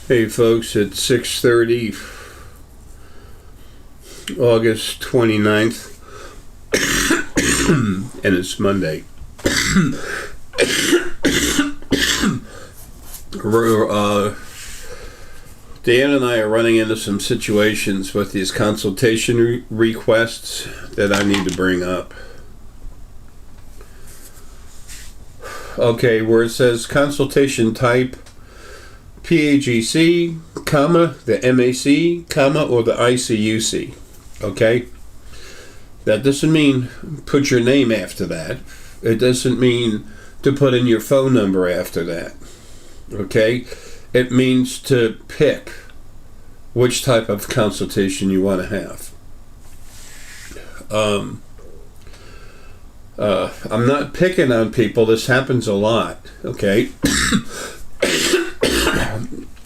Hey folks, it's 6:30, August 29th, and it's Monday. Dan and I are running into some situations with these consultation requests that I need to bring up. Okay, where it says consultation type PAGC, comma, the MAC, comma, or the ICUC. Okay? That doesn't mean put your name after that. It doesn't mean to put in your phone number after that. Okay? It means to pick which type of consultation you want to have. I'm not picking on people. This happens a lot. Okay?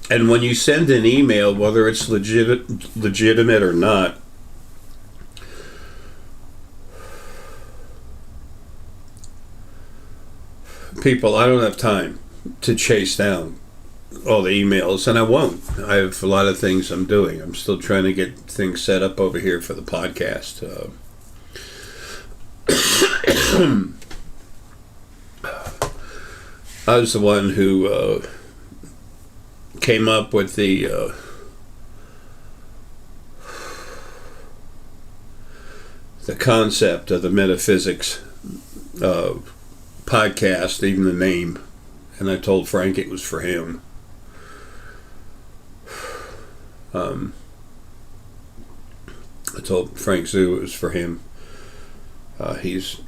And when you send an email, whether it's legitimate or not, people, I don't have time to chase down all the emails, and I won't. I have a lot of things I'm doing. I'm still trying to get things set up over here for the podcast. I was the one who came up with the concept of the metaphysics podcast, even the name, and I told Frank it was for him. I told Frank Zoo it was for him. He's,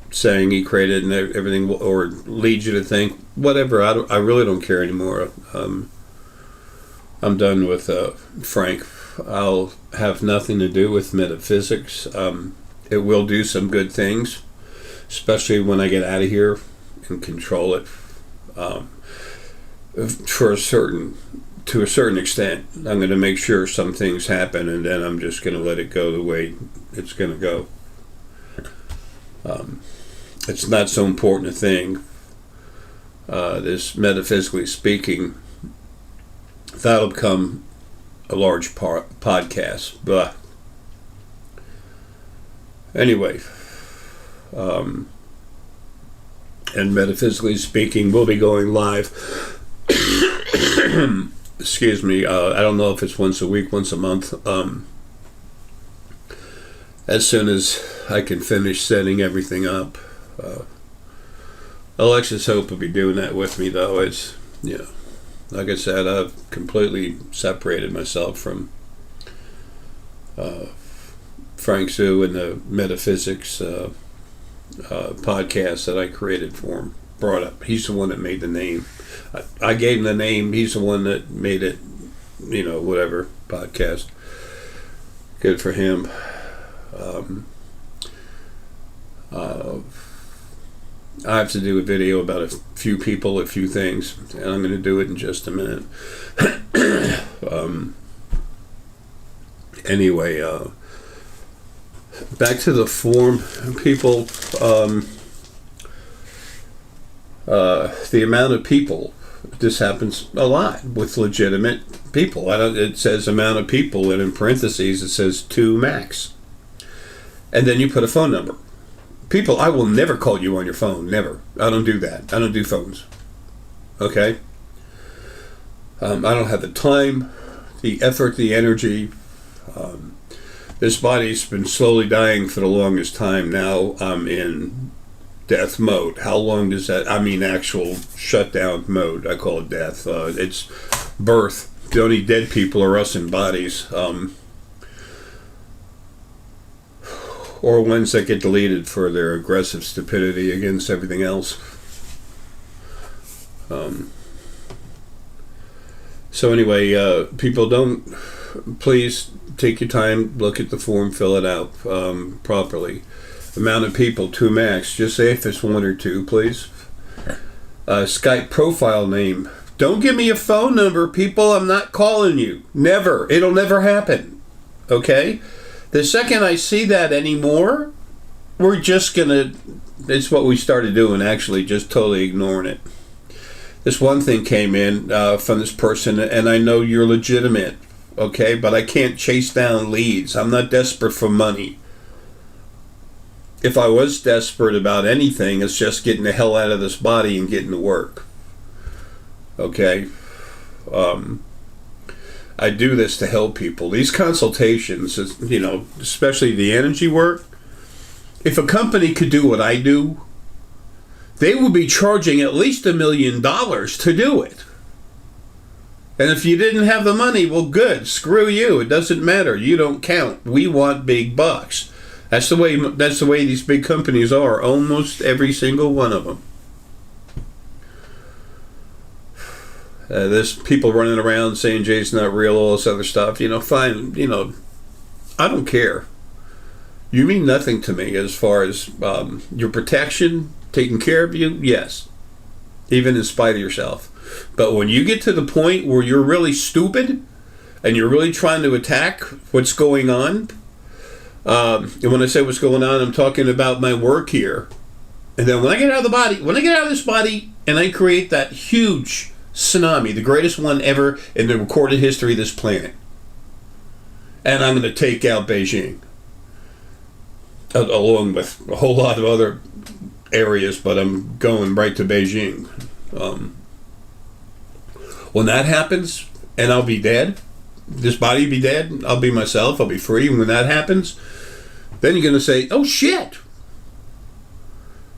saying he created and everything, or leads you to think whatever. I really don't care anymore. I'm done with Frank. I'll have nothing to do with metaphysics. It will do some good things, especially when I get out of here and control it to a certain extent. I'm going to make sure some things happen, and then I'm just going to let it go the way it's going to go. It's not so important a thing. This, metaphysically speaking, that'll become a large podcast. But anyway, and metaphysically speaking, we'll be going live. Excuse me. I don't know if it's once a week, once a month. As soon as I can finish setting everything up. Alexis Hope will be doing that with me, though. It's, like I said, I've completely separated myself from Frank Zoo and the metaphysics podcast that I created for him. Brought up. He's the one that made the name. I gave him the name. He's the one that made it, whatever, podcast. Good for him. I have to do a video about a few people, a few things, and I'm going to do it in just a minute. Anyway, back to the form, people. The amount of people. This happens a lot with legitimate people. It says amount of people, and in parentheses it says 2 max. And then you put a phone number. People, I will never call you on your phone. Never. I don't do that. I don't do phones. Okay? I don't have the time, the effort, the energy. This body's been slowly dying for the longest time. Now I'm in death mode. How long does that? I mean, actual shutdown mode. I call it death. It's birth. The only dead people are us in bodies. Or ones that get deleted for their aggressive stupidity against everything else. So anyway, people, please take your time, look at the form, fill it out properly. Amount of people, 2 max. Just say if it's 1 or 2, please. Skype profile name. Don't give me a phone number, people. I'm not calling you. Never. It'll never happen. Okay? The second I see that anymore, we're just going to... It's what we started doing, actually, just totally ignoring it. this one thing came in from this person, and I know you're legitimate, okay, but I can't chase down leads. I'm not desperate for money. If I was desperate about anything, it's just getting the hell out of this body and getting to work. Okay? I do this to help people. These consultations, especially the energy work, if a company could do what I do, they would be charging at least $1 million to do it. And if you didn't have the money, well, good. Screw you. It doesn't matter. You don't count. We want big bucks. That's the way these big companies are. Almost every single one of them. There's people running around saying Jay's not real, all this other stuff. Fine. I don't care. You mean nothing to me as far as your protection, taking care of you. Yes, even in spite of yourself. But when you get to the point where you're really stupid and you're really trying to attack what's going on, and when I say what's going on, I'm talking about my work here. And then when I get out of this body, and I create that huge tsunami, the greatest one ever in the recorded history of this planet, and I'm going to take out Beijing, along with a whole lot of other areas, but I'm going right to Beijing. When that happens, and I'll be dead, this body will be dead, I'll be myself, I'll be free. And when that happens, then you're going to say, oh shit,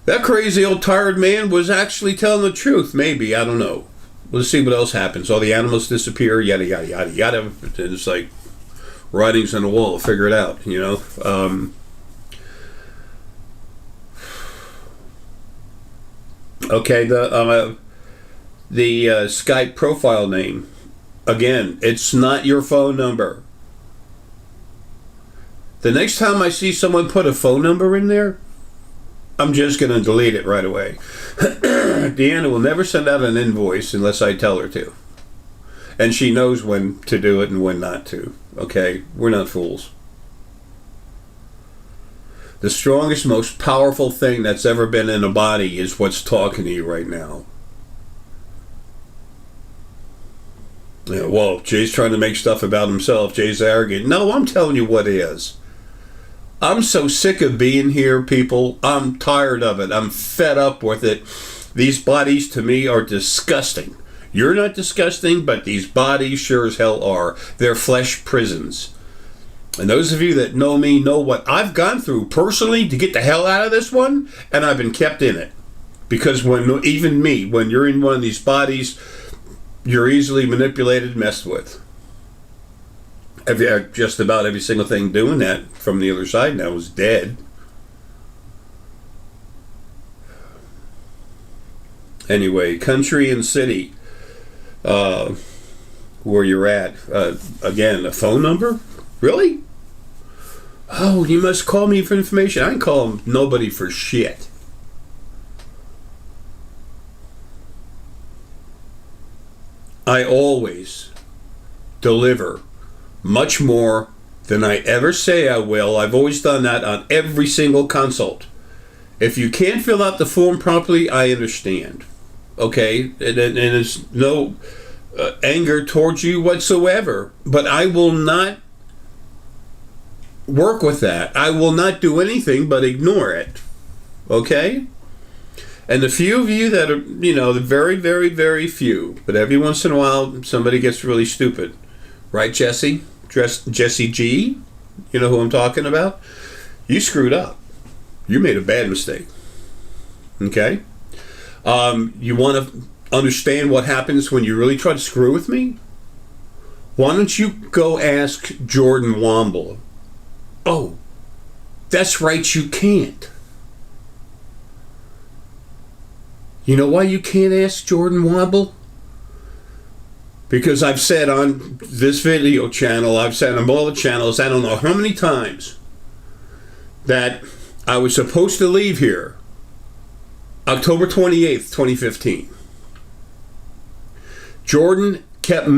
that crazy old tired man was actually telling the truth. Maybe, I don't know. Let's see what else happens. All the animals disappear, yada, yada, yada, yada. It's like writings on the wall, figure it out, Okay, the Skype profile name, again, it's not your phone number. The next time I see someone put a phone number in there, I'm just going to delete it right away. Deanna will never send out an invoice unless I tell her to. And she knows when to do it and when not to. Okay? We're not fools. The strongest, most powerful thing that's ever been in a body is what's talking to you right now. Yeah, well, Jay's trying to make stuff about himself. Jay's arrogant. No, I'm telling you what is. I'm so sick of being here, people. I'm tired of it. I'm fed up with it. These bodies, to me, are disgusting. You're not disgusting, but these bodies sure as hell are. They're flesh prisons. And those of you that know me know what I've gone through personally to get the hell out of this one, and I've been kept in it. Because when you're in one of these bodies, you're easily manipulated, messed with. Just about every single thing doing that from the other side now is dead. Anyway, country and city, where you're at. Again, a phone number? Really? Oh, you must call me for information. I can call nobody for shit. I always deliver much more than I ever say I will. I've always done that on every single consult. If you can't fill out the form properly, I understand. Okay? And there's no anger towards you whatsoever. But I will not work with that. I will not do anything but ignore it. Okay? And the few of you that are, the very, very, very few, but every once in a while somebody gets really stupid. Right, Jesse? Jesse G? You know who I'm talking about? You screwed up. You made a bad mistake. Okay? You want to understand what happens when you really try to screw with me? Why don't you go ask Jordan Womble? Oh, that's right, you can't. You know why you can't ask Jordan Womble? Because I've said on this video channel, I've said on all the channels, I don't know how many times, that I was supposed to leave here October 28th, 2015. Jordan kept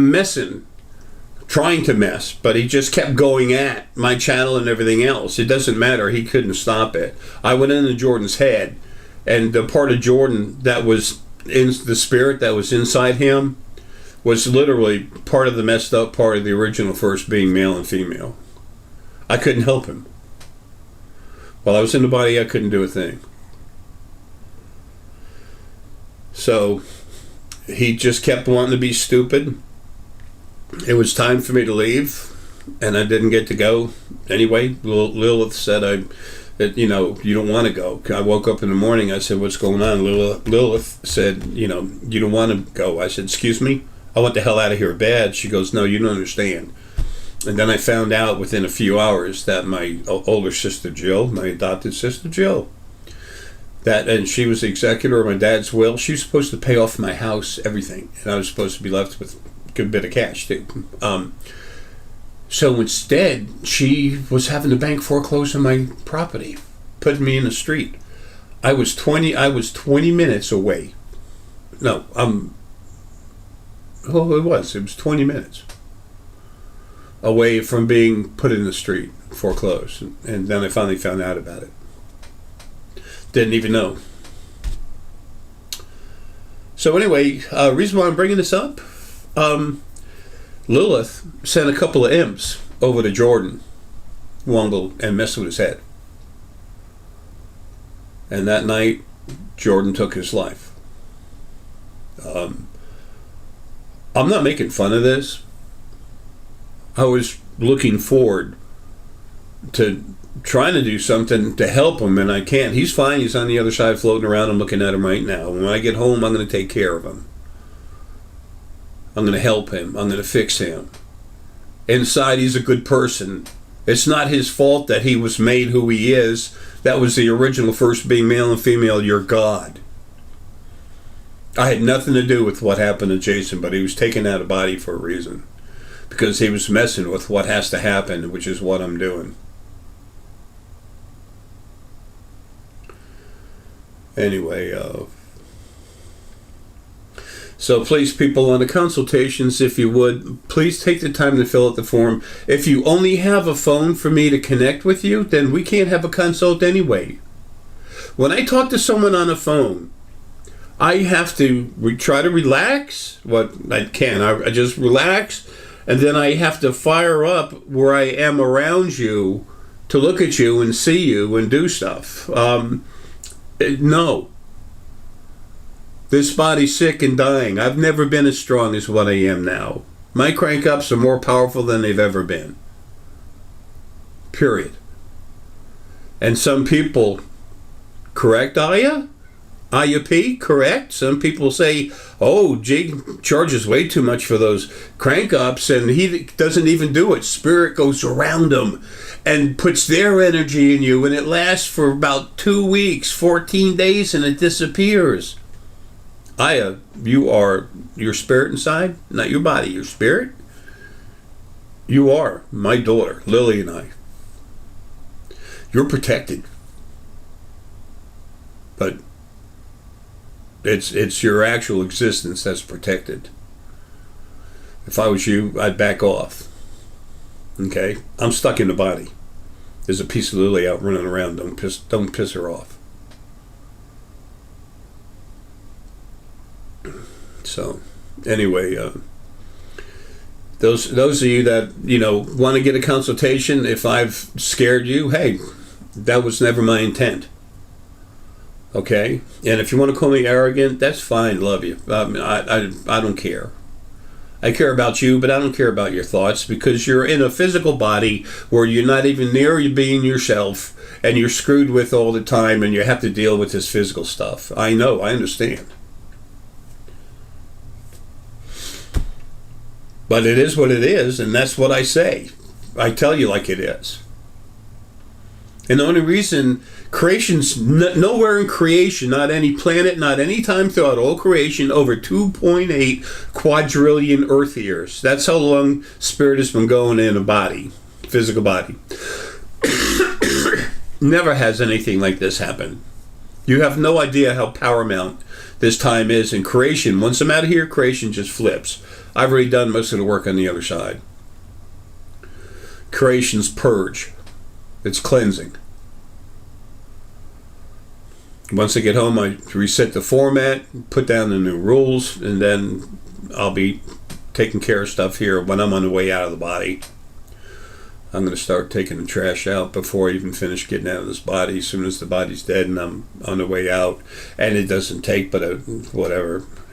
trying to mess, but he just kept going at my channel and everything else. It doesn't matter. He couldn't stop it. I went into Jordan's head, and the part of Jordan that was in the spirit that was inside him was literally part of the messed up part of the original first being male and female. I couldn't help him. While I was in the body, I couldn't do a thing. So he just kept wanting to be stupid. It was time for me to leave, and I didn't get to go anyway. Lilith said, you don't want to go. I woke up in the morning. I said, what's going on? Lilith said, you don't want to go. I said, excuse me? I want the hell out of here bad. She goes, no, you don't understand. And then I found out within a few hours that my older sister Jill, my adopted sister Jill, and she was the executor of my dad's will. She was supposed to pay off my house, everything, and I was supposed to be left with a good bit of cash too. So instead, she was having the bank foreclose on my property, putting me in the street. I was 20 minutes away. No, it was 20 minutes away from being put in the street, foreclosed. And then I finally found out about it. Didn't even know. So anyway, reason why I'm bringing this up, Lilith sent a couple of imps over to Jordan, Wongle, and messed with his head. And that night, Jordan took his life. I'm not making fun of this. I was looking forward to trying to do something to help him, and I can't. He's fine. He's on the other side floating around. I'm looking at him right now. When I get home, I'm going to take care of him. I'm going to help him. I'm going to fix him. Inside, he's a good person. It's not his fault that he was made who he is. That was the original first being male and female. You're God. I had nothing to do with what happened to Jason, but he was taken out of body for a reason. Because he was messing with what has to happen, which is what I'm doing. Anyway, so please, people, on the consultations, if you would, please take the time to fill out the form. If you only have a phone for me to connect with you, then we can't have a consult anyway. When I talk to someone on a phone, I have to try to relax. What I can, I just relax. And then I have to fire up where I am around you to look at you and see you and do stuff. No. This body's sick and dying. I've never been as strong as what I am now. My crank-ups are more powerful than they've ever been. Period. And some people, correct, Aya? Aya P, correct? Some people say, oh, Jig charges way too much for those crank-ups, and he doesn't even do it. Spirit goes around them and puts their energy in you, and it lasts for about 2 weeks, 14 days, and it disappears. Aya, you are your spirit inside, not your body, your spirit. You are my daughter, Lily, and I. You're protected. But it's your actual existence that's protected. If I was you, I'd back off. Okay? I'm stuck in the body. There's a piece of Lily out running around. Don't piss her off. So, anyway, those of you that want to get a consultation, if I've scared you, hey, that was never my intent. Okay, and if you want to call me arrogant, that's fine. Love you. I don't care. I care about you, but I don't care about your thoughts, because you're in a physical body where you're not even near you being yourself, and you're screwed with all the time, and you have to deal with this physical stuff. I know. I understand. But it is what it is, and that's what I say. I tell you like it is. And the only reason creation's nowhere in creation, not any planet, not any time throughout all creation, over 2.8 quadrillion Earth years. That's how long spirit has been going in a body, physical body. Never has anything like this happen. You have no idea how paramount this time is in creation. Once I'm out of here, creation just flips. I've already done most of the work on the other side. Creation's purge. It's cleansing. Once I get home, I reset the format, put down the new rules, and then I'll be taking care of stuff here when I'm on the way out of the body. I'm going to start taking the trash out before I even finish getting out of this body. As soon as the body's dead and I'm on the way out, and it doesn't take but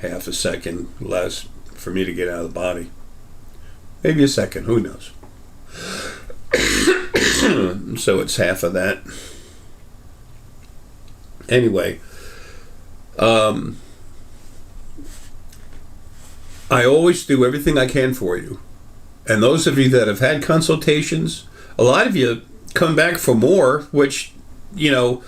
half a second less for me to get out of the body. Maybe a second, who knows? So it's half of that. Anyway, I always do everything I can for you. And those of you that have had consultations, a lot of you come back for more, which, I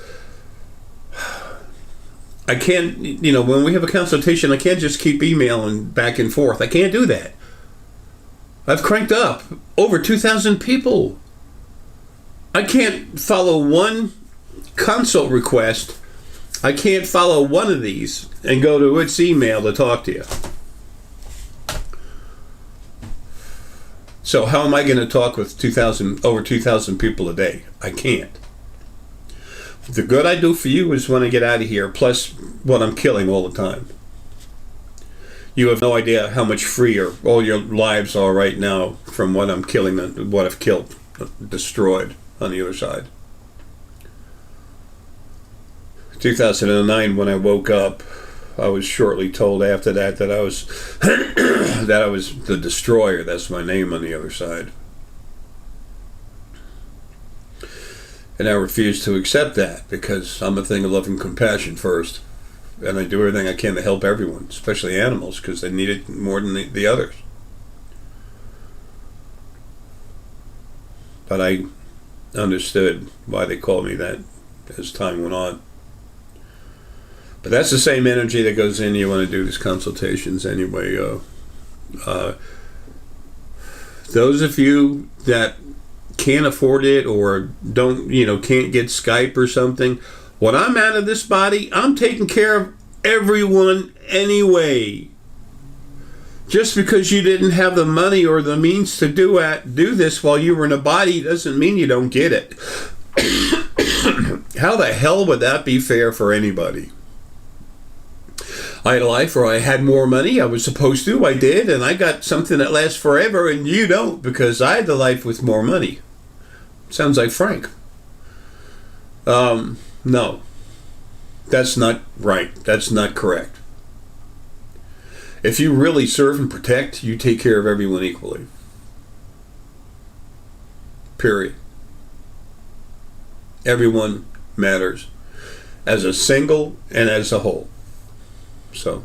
can't, when we have a consultation, I can't just keep emailing back and forth. I can't do that. I've cranked up over 2,000 people. I can't follow one consult request. I can't follow one of these and go to its email to talk to you. So how am I going to talk with over 2,000 people a day? I can't. The good I do for you is when I get out of here, plus what I'm killing all the time. You have no idea how much freer all your lives are right now from what I'm killing and what I've killed, destroyed on the other side. 2009, when I woke up, I was shortly told after that I was that I was the destroyer. That's my name on the other side. And I refuse to accept that because I'm a thing of love and compassion first. And I do everything I can to help everyone, especially animals, because they need it more than the others. But I understood why they called me that as time went on. But that's the same energy that goes in you when I do these consultations anyway. Those of you that can't afford it or don't, can't get Skype or something, when I'm out of this body, I'm taking care of everyone anyway. Just because you didn't have the money or the means to do this while you were in a body doesn't mean you don't get it. How the hell would that be fair for anybody? I had a life where I had more money. I was supposed to. I did. And I got something that lasts forever and you don't because I had the life with more money. Sounds like Frank. No. That's not right. That's not correct. If you really serve and protect, you take care of everyone equally. Period. Everyone matters. As a single and as a whole. So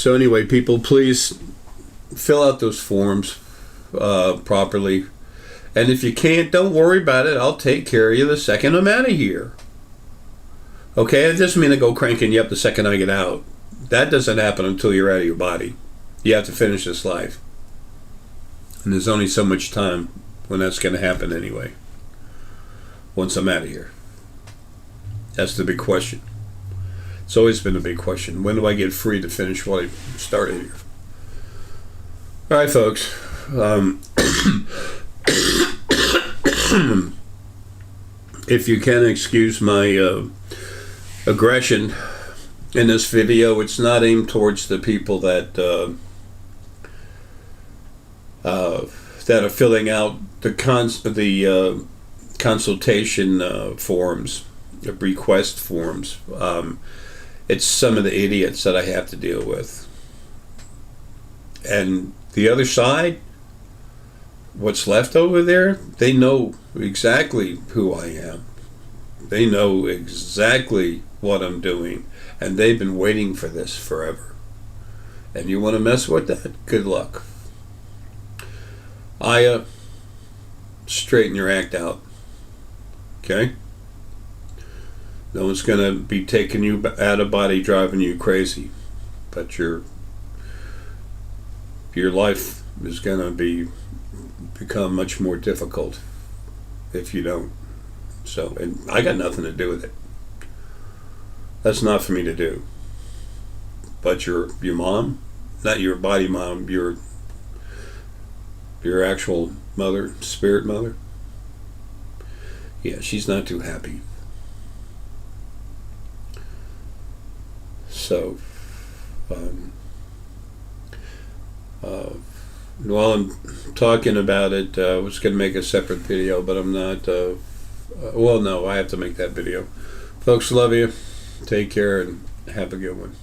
anyway, people, please fill out those forms properly. And if you can't, don't worry about it. I'll take care of you the second I'm out of here. Okay? It doesn't mean I go cranking you up the second I get out. That doesn't happen until you're out of your body. You have to finish this life. And there's only so much time when that's going to happen anyway. Once I'm out of here. That's the big question. It's always been a big question. When do I get free to finish what I started here? All right, folks. If you can excuse my aggression in this video, it's not aimed towards the people that are filling out the consultation forms, the request forms. It's some of the idiots that I have to deal with. And the other side, what's left over there, they know exactly who I am. They know exactly what I'm doing. And they've been waiting for this forever. And you want to mess with that? Good luck. Straighten your act out. Okay? No one's going to be taking you out of body, driving you crazy. But your life is going to become much more difficult if you don't. So, and I got nothing to do with it. That's not for me to do. But your mom, not your body mom, your actual mother, spirit mother, yeah, she's not too happy. So, um, while I'm talking about it, I was going to make a separate video, but I'm not. Well, no, I have to make that video. Folks, love you. Take care and have a good one.